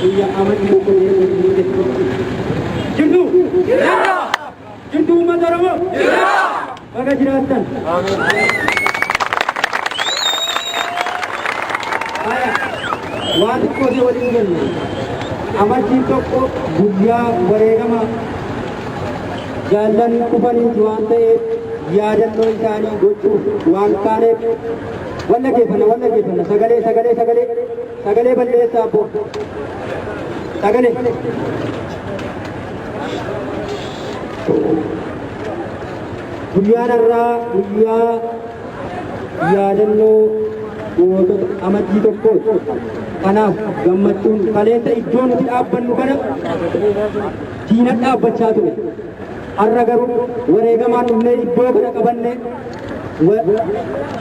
guyyaa amantii tokko jirtu jirtu uummata Oromoo baga jiraattan. Waan xiqqootee waliin galle amantiin tokko guyyaa wareegama jaallan dhufaniiti waan ta'eef yaadannoo isaanii gochuuf waan kaaneef walla geeffanna sagalee balleessaa abbo sagalee guyyaan irraa guyyaa yaadannoo gootota amantii tokkooti. Kanaaf gammachuun kaleessa iddoo nuti dhaabbannu kana diinatu dhaabbachaa ture. Har'a garuu wareegamaan dhufnee iddoo kana qabanne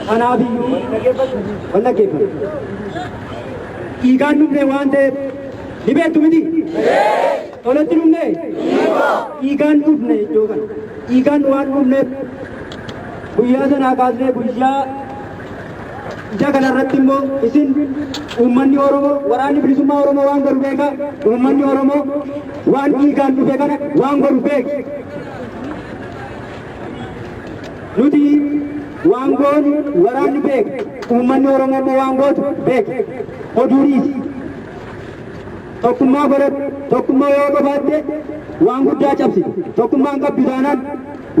kanaaf iyyuu wallaggeeffanna. Dhiigaan dhufne waan ta'eef ni beektu miti? Tolatti dhufne? Dhiigaan dhufne iddoo kana. Dhiigaan waan dhufneef guyyaa sanaa kaasnee guyyaa ija kanarratti immoo isin uummanni Oromoo waraanni bilisummaa Oromoo waan godhu beeka. Uummanni Oromoo waan dhiigaan dhufe kana waan godhu beeka. Nuti waan goonu waraanni beeka. Uummanni Oromoo immoo waan gootu beeka. Oduudhiis tokkummaa godhatu tokkummaa yoo qabaatte waan guddaa cabsite. Tokkummaan qabdu taanaan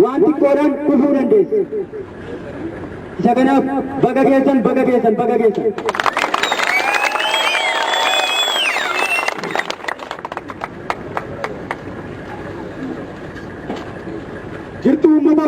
waan xiqqoodhaan dhufuu dandeesse. Isa kanaaf baga keessan. Jirtu uummata